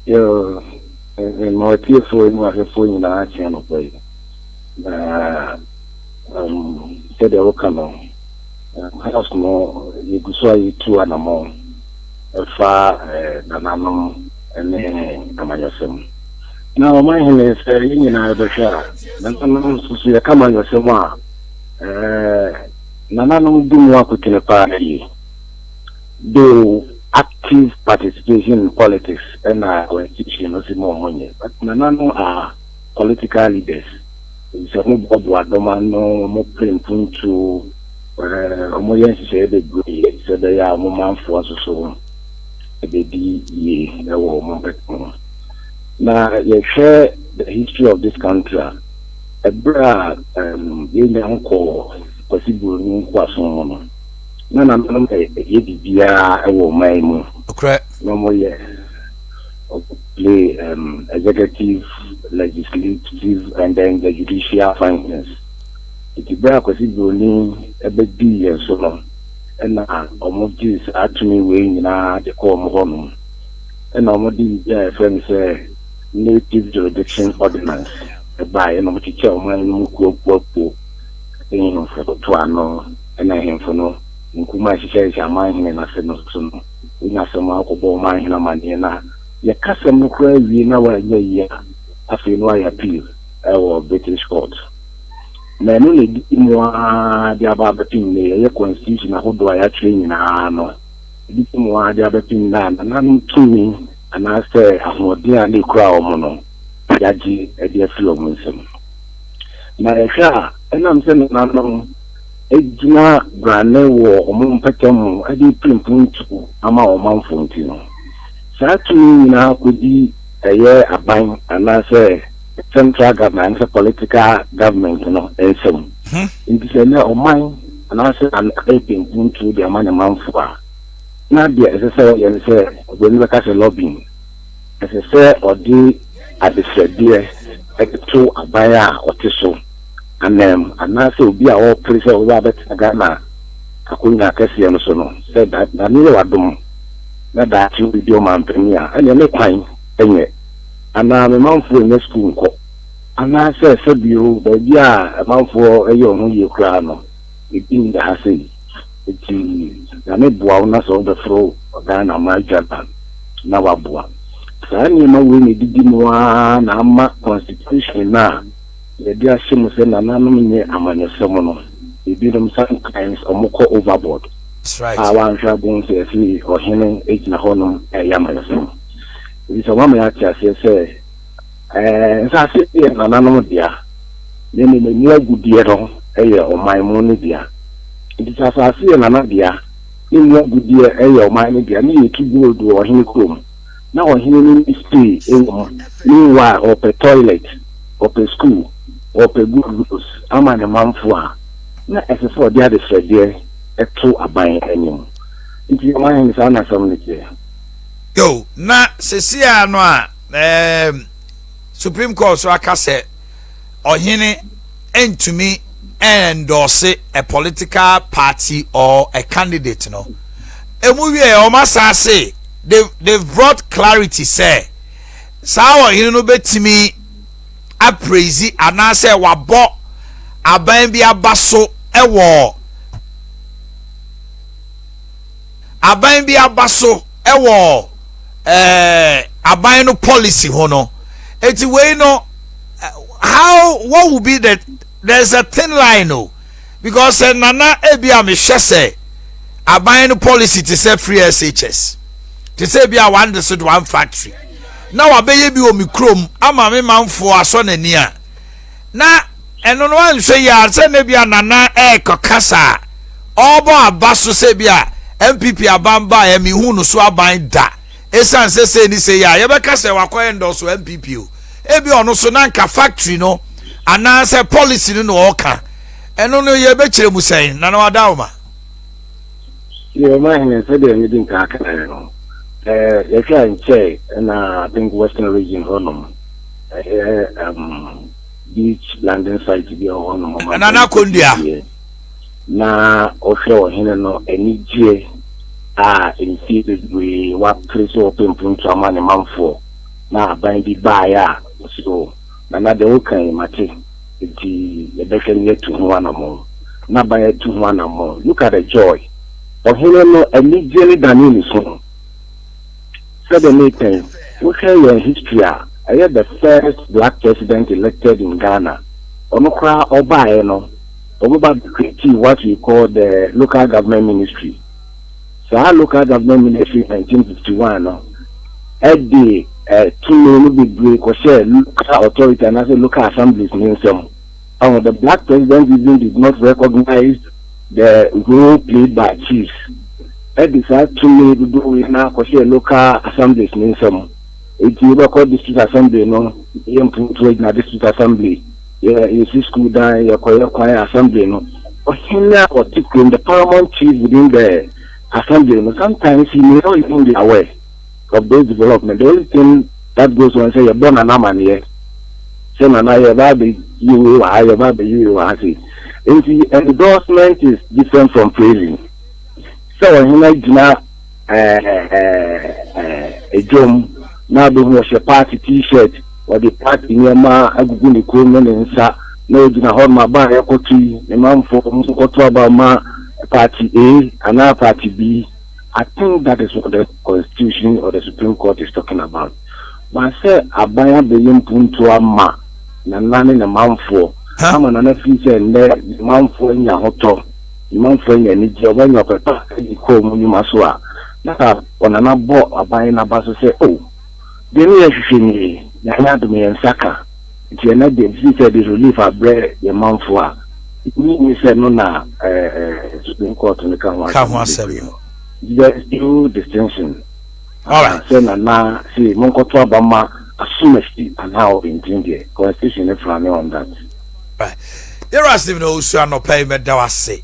Yo, my tearful in my phone in our channel play. Said they will come on. House more, you could saw you two and a more. A far than I know, and then I'm yourself. Now, my hand is in the share. Then I'm see a come on yourself. Nana no do more quick in a party. Do active participation in politics and our institution no more money. But Nana no are political leaders. It's a move of what the man no more plain to Omoyen say the good, so they are more for so a baby ye a woman. Now, you share the history of this country. A bra, you uncle, possible new person. None of them a woman. Okay. No more, yes. Play executive, legislative, and then the judicial functions. It is bra possible new a baby and so on. And almost this actually weighing the core home. And almost the friends say native jurisdiction ordinance. By no teacher, my muku popo, in for Tuano, and I am for no. Nkuma says, I mind and I said no soon. We have some alcohol mine in a manina. Your custom cry, we know a year after you know I appeal our British court. Men only in the above thing, the constitution, how do I actually know? This one, the other thing, and I'm to me, and I say, I'm more dear, new crowd mono. Yaji, a dear fellow Muslim. Now, and I'm saying, no, Ejina Grane war, Mumpetamu, I did print to Ama or Mount Fontino. Certainly, now could be a year a bank, and I say, central government, a political government, and so on. In this area of mine, and I say, I'm aping to the money Mount for. Now, dear, as I say, and say, when you look at the lobbying, as I say, or the at the said dear, at the two a buyer or tissue, and then I say, be our place of Robert Agana, Akuna Cassie and so on, said that Nano Adum, that you with your man premier, and you make time, and I'm a month for the school. And I say, said you, but yeah, a month for a young year crown, it in the Hassi. It is the midbowness of the throw of Ghana, my Japan, Nawabua. Sani ma we did one ama constitution na the dear shimus and anonymous among someone. They did them sometimes or overboard. That's right. I want to go to a fee or him 8 na honum a yaman. It's a woman at say, and I sit here and anonymous dear. Then in the near good dear or my money dear. It is as I see another dear. In your good dear or my dear, need to go to or him come. Now hearing stay meanwhile or per toilet or per school or per good rules. I'm an a man for not as for the other said there a true abide anymore. If your mind is on something. Yo, na Cecia no Supreme Court so aka say ohene entumi endorse a political party or a candidate no. Emu wie o masa say they've brought clarity say sao ohene no betimi appraise anase wabo aban bi abaso ewo aban bi abaso ewo aban no policy ho no eti we no what will be that there's a thin line no because nana ebia me hwe say aban no policy to say free SHS to say bia one this one factory na wabeye bi o mikrom ama me manfo aso nani a na eno no wan hwe ya say na bia nana kokasa obo abaso say bia MPP abamba ya mi hu no so aban da esan say ni say ya ye be ka say wakoy Endorse MPP o ebi ono so na nka factory no ana say policy no oka eno no ye be kire musen na na wadauma Your mind said anything can no. If you are in Che and I think Western region honum beach landing site be honum and anacondia na ofio hene no any J in theater we what place open to a man manfo na aban bi baeɛ a so na de wokan mate nti yɛbɛhwɛ no yɛtu ho anamɔ na aban yɛtu ho anamɔ. Look at the joy ɔhene no anigye ne dane ne so said the meeting wohwɛ yɛn history a ɛyɛ the first black president elected in Ghana. Ɔno koraa ɔbaeɛ no ɔbɛba create what we call the local government ministry. So our local government ministry in 1951 no ɛde tumi no bebree kɔhyɛ local authority and also local assemblies ne nsɛm. The black president even did not recognize the role played by chiefs. Ɛde saa tumi dodo wei na kɔhyɛ local assemblies ne nsɛm. Eti yɛbɛkɔ district assembly no yɛmpuntu agyina district assembly yɛsi school dan yɛkɔyɛ kwan assembly no ɔhene a ɔte kurom the paramount chief within the assembly no sometimes he may not even be aware of those development. The only thing that goes on say yɛbɔ nana amaneɛ sɛ nana yɛba abɛyi wɔ ha yɛba abɛyi wɔ ha se nti endorsement is different from praising. Sɛ ɔhene gyina edwom na bɛhu ɔhyɛ party t-shirt or the party nneɛma agugu ne kɔn mu ne nsa na ogyina hɔ ma ba yɛkɔtu ne manfo nso kɔto aba ma party A and party B. I think that is what the Constitution or the Supreme Court is talking about. But say abaya beyim punto ama na nane na manfo ama na na fi say ne manfo nya hoto manfo nya ni je oba nya papa e ko mu nyuma so a na ona na bo abaya na ba so say oh de ni ehwehwe ni ya nya do me nsaka ti na de fi say the relief abre ye manfo a ni say no na Supreme Court ni kan wa there's no distinction. All right. So now, see, Monkoto Abama assume and how in India Constitution is running on that. Right. There are still no payment that was say.